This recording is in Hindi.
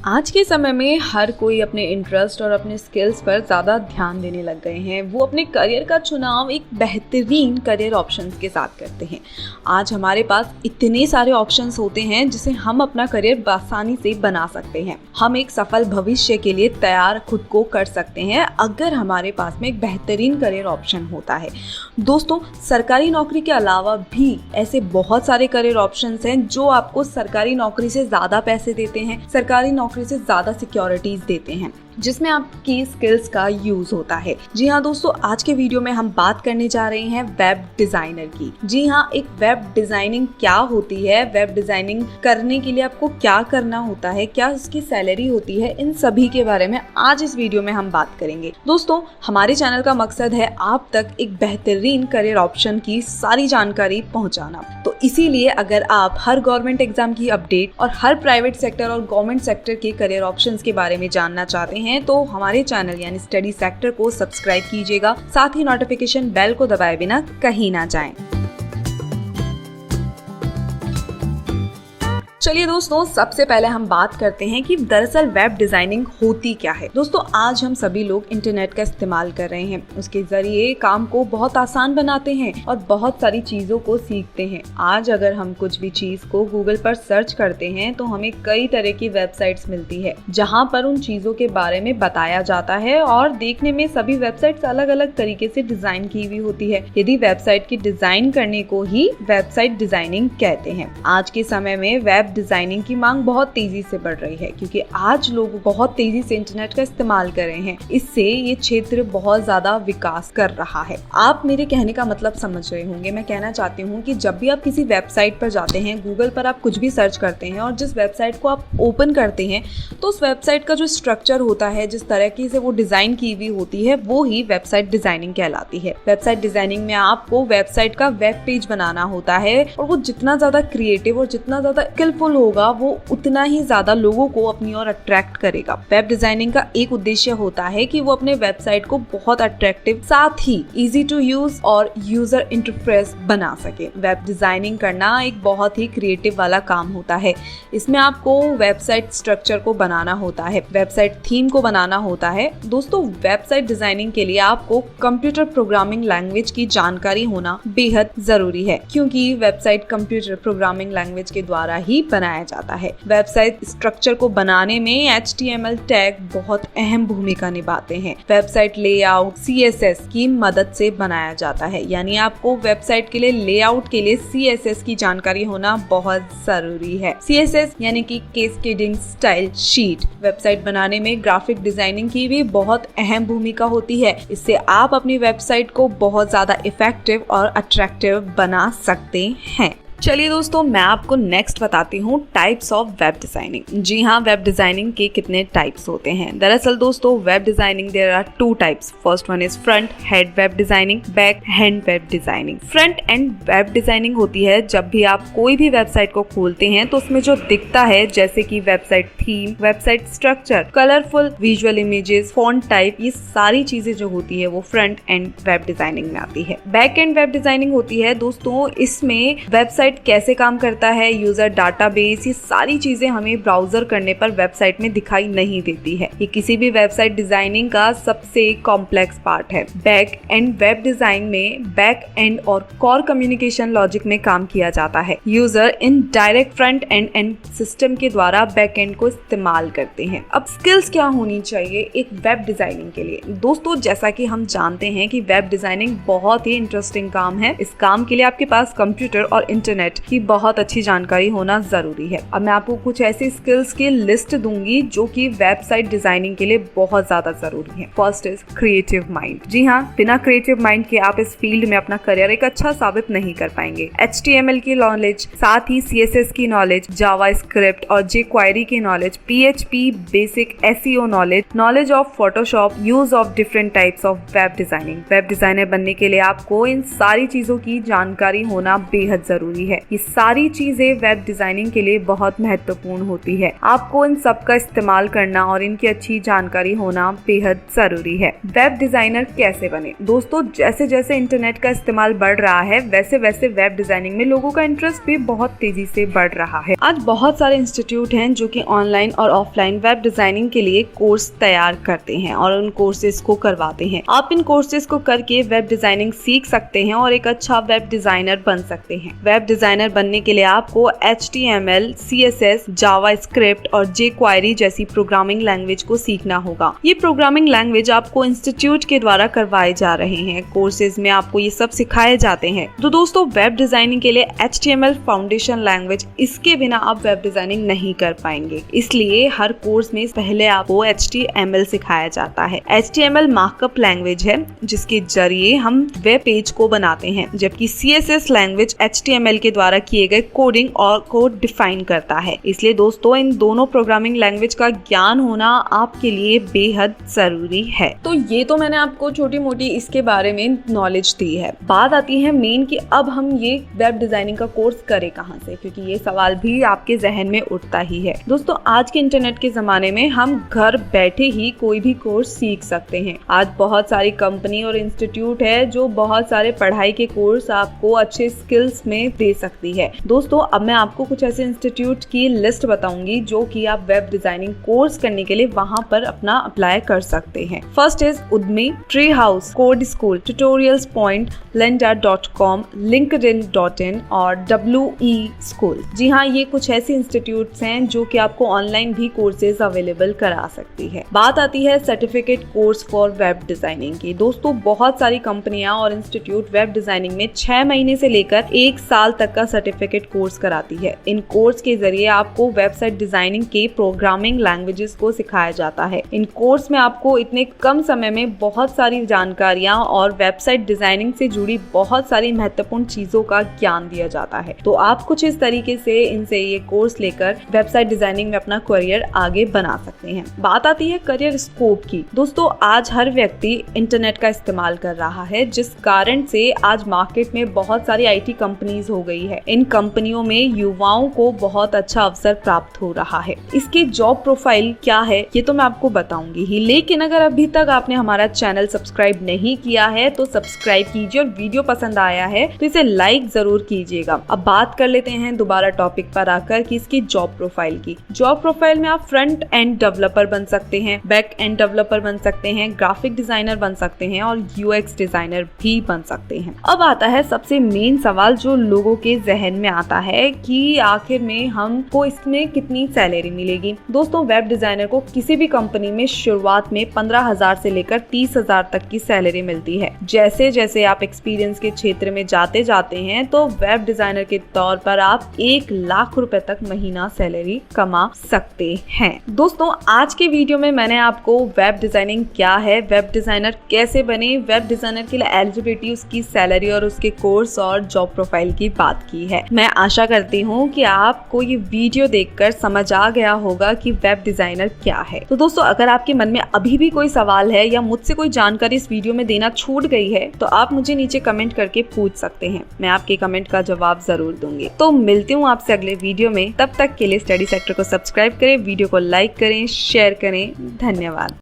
आज के समय में हर कोई अपने इंटरेस्ट और अपने स्किल्स पर ज़्यादा ध्यान देने लग गए हैं। वो अपने करियर का चुनाव एक बेहतरीन करियर ऑप्शंस के साथ करते हैं। आज हमारे पास इतने सारे ऑप्शंस होते हैं जिसे हम अपना करियर आसानी से बना सकते हैं। हम एक सफल भविष्य के लिए तैयार खुद को कर सकते हैं अगर हमारे पास में एक बेहतरीन करियर ऑप्शन होता है। दोस्तों, सरकारी नौकरी के अलावा भी ऐसे बहुत सारे करियर ऑप्शंस हैं जो आपको सरकारी नौकरी से ज़्यादा पैसे देते हैं, सरकारी नौकरी से ज्यादा सिक्योरिटीज देते हैं, जिसमें आपकी स्किल्स का यूज होता है। जी हाँ दोस्तों, आज के वीडियो में हम बात करने जा रहे हैं वेब डिजाइनर की। जी हाँ, एक वेब डिजाइनिंग क्या होती है, वेब डिजाइनिंग करने के लिए आपको क्या करना होता है, क्या उसकी सैलरी होती है, इन सभी के बारे में आज इस वीडियो में हम बात करेंगे। दोस्तों, हमारे चैनल का मकसद है आप तक एक बेहतरीन करियर ऑप्शन की सारी जानकारी पहुंचाना। तो इसीलिए अगर आप हर गवर्नमेंट एग्जाम की अपडेट और हर प्राइवेट सेक्टर और गवर्नमेंट सेक्टर के करियर ऑप्शंस के बारे में जानना चाहते हैं तो हमारे चैनल यानी स्टडी सेक्टर को सब्सक्राइब कीजिएगा। साथ ही नोटिफिकेशन बेल को दबाए बिना कहीं ना जाएं। चलिए दोस्तों, सबसे पहले हम बात करते हैं कि दरअसल वेब डिजाइनिंग होती क्या है। दोस्तों, आज हम सभी लोग इंटरनेट का इस्तेमाल कर रहे हैं, उसके जरिए काम को बहुत आसान बनाते हैं और बहुत सारी चीजों को सीखते हैं। आज अगर हम कुछ भी चीज को गूगल पर सर्च करते हैं तो हमें कई तरह की वेबसाइट्स मिलती है जहां पर उन चीजों के बारे में बताया जाता है और देखने में सभी वेबसाइट्स अलग अलग तरीके से डिजाइन की हुई होती है। यदि वेबसाइट की डिजाइन करने को ही वेबसाइट डिजाइनिंग कहते हैं। आज के समय में वेब डिजाइनिंग की मांग बहुत तेजी से बढ़ रही है क्योंकि आज लोग बहुत तेजी से इंटरनेट का इस्तेमाल कर रहे हैं। इससे ये क्षेत्र बहुत ज्यादा विकास कर रहा है। आप मेरे कहने का मतलब समझ रहे होंगे। मैं कहना चाहती हूँ कि जब भी आप किसी वेबसाइट पर जाते हैं, गूगल पर आप कुछ भी सर्च करते हैं और जिस वेबसाइट को आप ओपन करते हैं तो उस वेबसाइट का जो स्ट्रक्चर होता है, जिस तरीके से वो डिजाइन की हुई होती है, वो ही वेबसाइट डिजाइनिंग कहलाती है। वेबसाइट डिजाइनिंग में आपको वेबसाइट का वेब पेज बनाना होता है और वो जितना ज्यादा क्रिएटिव और जितना ज्यादा स्किलफुल होगा वो उतना ही ज्यादा लोगों को अपनी ओर अट्रैक्ट करेगा। वेब डिजाइनिंग का एक उद्देश्य होता है कि वो अपने वेबसाइट को बहुत अट्रैक्टिव, साथ ही इजी टू यूज और यूजर इंटरफेस बना सके। वेब डिजाइनिंग करना एक बहुत ही क्रिएटिव वाला काम होता है। इसमें आपको वेबसाइट स्ट्रक्चर को बनाना होता है, वेबसाइट थीम को बनाना होता है। दोस्तों, वेबसाइट डिजाइनिंग के लिए आपको कंप्यूटर प्रोग्रामिंग लैंग्वेज की जानकारी होना बेहद जरूरी है क्योंकि वेबसाइट कंप्यूटर प्रोग्रामिंग लैंग्वेज के द्वारा ही बनाया जाता है। वेबसाइट स्ट्रक्चर को बनाने में HTML टैग बहुत अहम भूमिका निभाते हैं। वेबसाइट लेआउट CSS की मदद से बनाया जाता है, यानी आपको वेबसाइट के लिए लेआउट के लिए CSS की जानकारी होना बहुत जरूरी है। CSS यानी कि कैस्केडिंग स्टाइल शीट। वेबसाइट बनाने में ग्राफिक डिजाइनिंग की भी बहुत अहम भूमिका होती है। इससे आप अपनी वेबसाइट को बहुत ज्यादा इफेक्टिव और अट्रैक्टिव बना सकते हैं। चलिए दोस्तों, मैं आपको नेक्स्ट बताती हूँ टाइप्स ऑफ वेब डिजाइनिंग। जी हाँ, वेब डिजाइनिंग के कितने टाइप्स होते हैं। दरअसल दोस्तों, web designing there are 2 types. First one is front head web designing, back hand web designing. Front end web designing होती है जब भी आप कोई भी वेबसाइट को खोलते हैं तो उसमें जो दिखता है, जैसे कि website theme, website structure, colourful visual images, font type, ये सारी चीजें जो होती है वो फ्रंट एंड वेब डिजाइनिंग में आती है। बैक एंड वेब डिजाइनिंग होती है दोस्तों, इसमें वेबसाइट कैसे काम करता है, यूजर डाटाबेस, ये सारी चीजें हमें ब्राउजर करने पर वेबसाइट में दिखाई नहीं देती है। ये किसी भी वेबसाइट डिजाइनिंग का सबसे कॉम्प्लेक्स पार्ट है। बैक एंड वेब डिजाइन में बैक एंड और कोर कम्युनिकेशन लॉजिक में काम किया जाता है। User in direct front end system के द्वारा बैक एंड को इस्तेमाल करते हैं। अब स्किल्स क्या होनी चाहिए एक वेब डिजाइनिंग के लिए। दोस्तों, जैसा कि हम जानते हैं कि वेब डिजाइनिंग बहुत ही इंटरेस्टिंग काम है। इस काम के लिए आपके पास कंप्यूटर और इंटरनेट की बहुत अच्छी जानकारी होना जरूरी है। अब मैं आपको कुछ ऐसी स्किल्स की लिस्ट दूंगी जो कि वेबसाइट डिजाइनिंग के लिए बहुत ज्यादा जरूरी है। First is creative mind. जी हाँ, बिना क्रिएटिव माइंड के आप इस फील्ड में अपना करियर एक अच्छा साबित नहीं कर पाएंगे। HTML की नॉलेज, साथ ही CSS की नॉलेज, जावास्क्रिप्ट और jQuery की knowledge, PHP basic SEO knowledge, knowledge of Photoshop, use of different types of web designing. Web designer बनने के लिए आपको इन सारी चीजों की जानकारी होना बेहद जरूरी है। है। ये सारी चीजें वेब डिजाइनिंग के लिए बहुत महत्वपूर्ण होती है। आपको इन सब का इस्तेमाल करना और इनकी अच्छी जानकारी होना बेहद जरूरी है। वेब डिजाइनर कैसे बने? दोस्तों, जैसे जैसे इंटरनेट का इस्तेमाल बढ़ रहा है वैसे वैसे वेब डिजाइनिंग में लोगों का इंटरेस्ट भी बहुत तेजी से बढ़ रहा है। आज बहुत सारे इंस्टीट्यूट हैं जो कि ऑनलाइन और ऑफलाइन वेब डिजाइनिंग के लिए कोर्स तैयार करते हैं और उन कोर्सेज को करवाते हैं। आप इन कोर्सेज को करके वेब डिजाइनिंग सीख सकते हैं और एक अच्छा वेब डिजाइनर बन सकते हैं। वेब डिजाइनर बनने के लिए आपको HTML, CSS, जावास्क्रिप्ट और jQuery जैसी प्रोग्रामिंग लैंग्वेज को सीखना होगा। ये प्रोग्रामिंग लैंग्वेज आपको इंस्टीट्यूट के द्वारा करवाए जा रहे हैं। कोर्सेज में आपको ये सब सिखाए जाते हैं। तो दोस्तों, वेब डिजाइनिंग के लिए HTML फाउंडेशन लैंग्वेज, इसके बिना आप वेब डिजाइनिंग नहीं कर पाएंगे। इसलिए हर कोर्स में पहले आपको HTML सिखाया जाता है। HTML मार्कअप लैंग्वेज है जिसके जरिए हम वेब पेज को बनाते हैं, जबकि CSS लैंग्वेज HTML के द्वारा किए गए कोडिंग और कोड डिफाइन करता है। इसलिए दोस्तों, इन दोनों प्रोग्रामिंग लैंग्वेज का ज्ञान होना आपके लिए बेहद जरूरी है। तो ये तो मैंने आपको छोटी मोटी इसके बारे में नॉलेज दी है। बात आती है मेन कि अब हम ये वेब डिजाइनिंग का कोर्स करें कहाँ से, क्योंकि ये सवाल भी आपके जहन में उठता ही है। दोस्तों, आज के इंटरनेट के जमाने में हम घर बैठे ही कोई भी कोर्स सीख सकते हैं। आज बहुत सारी कंपनी और इंस्टीट्यूट है जो बहुत सारे पढ़ाई के कोर्स आपको अच्छे स्किल्स में दे सकती है। दोस्तों, अब मैं आपको कुछ ऐसे इंस्टीट्यूट की लिस्ट बताऊंगी जो कि आप वेब डिजाइनिंग कोर्स करने के लिए वहां पर अपना अप्लाई कर सकते हैं। फर्स्ट इज उद्यमी, tree house, code school, tutorials point, lynda.com, linkedin.in और WE स्कूल। जी हाँ, ये कुछ ऐसे इंस्टीट्यूट्स हैं जो कि आपको ऑनलाइन भी कोर्सेज अवेलेबल करा सकती है। बात आती है certificate course for web designing की। दोस्तों, बहुत सारी कंपनियां और इंस्टीट्यूट वेब डिजाइनिंग में 6 महीने से लेकर 1 साल तक का सर्टिफिकेट कोर्स कराती है। इन कोर्स के जरिए आपको वेबसाइट डिजाइनिंग के प्रोग्रामिंग लैंग्वेजेस को सिखाया जाता है। इन कोर्स में आपको इतने कम समय में बहुत सारी जानकारियां और वेबसाइट डिजाइनिंग से जुड़ी बहुत सारी महत्वपूर्ण चीजों का ज्ञान दिया जाता है। तो आप कुछ इस तरीके से इनसे ये कोर्स लेकर वेबसाइट डिजाइनिंग में अपना करियर आगे बना सकते हैं। बात आती है करियर स्कोप की। दोस्तों, आज हर व्यक्ति इंटरनेट का इस्तेमाल कर रहा है, जिस कारण से आज मार्केट में बहुत सारी IT कंपनीज हो गई है। इन कंपनियों में युवाओं को बहुत अच्छा अवसर प्राप्त हो रहा है। इसके जॉब प्रोफाइल क्या है ये तो मैं आपको बताऊंगी ही, लेकिन अगर अभी तक आपने हमारा चैनल सब्सक्राइब नहीं किया है तो सब्सक्राइब कीजिए और वीडियो पसंद आया है तो इसे लाइक जरूर कीजिएगा। अब बात कर लेते हैं दोबारा टॉपिक पर आकर कि इसकी जॉब प्रोफाइल की। जॉब प्रोफाइल में आप फ्रंट एंड डेवलपर बन सकते हैं, बैक एंड डेवलपर बन सकते हैं, ग्राफिक डिजाइनर बन सकते हैं और UX डिजाइनर भी बन सकते हैं। अब आता है सबसे मेन सवाल जो लोगों के जहन में आता है कि आखिर में हमको इसमें कितनी सैलरी मिलेगी। दोस्तों, वेब डिजाइनर को किसी भी कंपनी में शुरुआत में 15,000 से लेकर 30,000 तक की सैलरी मिलती है। जैसे जैसे आप एक्सपीरियंस के क्षेत्र में जाते जाते हैं तो वेब डिजाइनर के तौर पर आप 1 लाख रुपए तक महीना सैलरी कमा सकते हैं। दोस्तों, आज के वीडियो में मैंने आपको वेब डिजाइनिंग क्या है, वेब डिजाइनर कैसे बने, वेब डिजाइनर के लिए एलिजिबिलिटी, उसकी सैलरी और उसके कोर्स और जॉब प्रोफाइल की बात की है। मैं आशा करती हूँ कि आपको ये वीडियो देखकर समझ आ गया होगा कि वेब डिजाइनर क्या है। तो दोस्तों, अगर आपके मन में अभी भी कोई सवाल है या मुझसे कोई जानकारी इस वीडियो में देना छूट गई है तो आप मुझे नीचे कमेंट करके पूछ सकते हैं। मैं आपके कमेंट का जवाब जरूर दूंगी। तो मिलती हूँ आपसे अगले वीडियो में। तब तक के लिए स्टडी सेक्टर को सब्सक्राइब करें, वीडियो को लाइक करें, शेयर करें। धन्यवाद।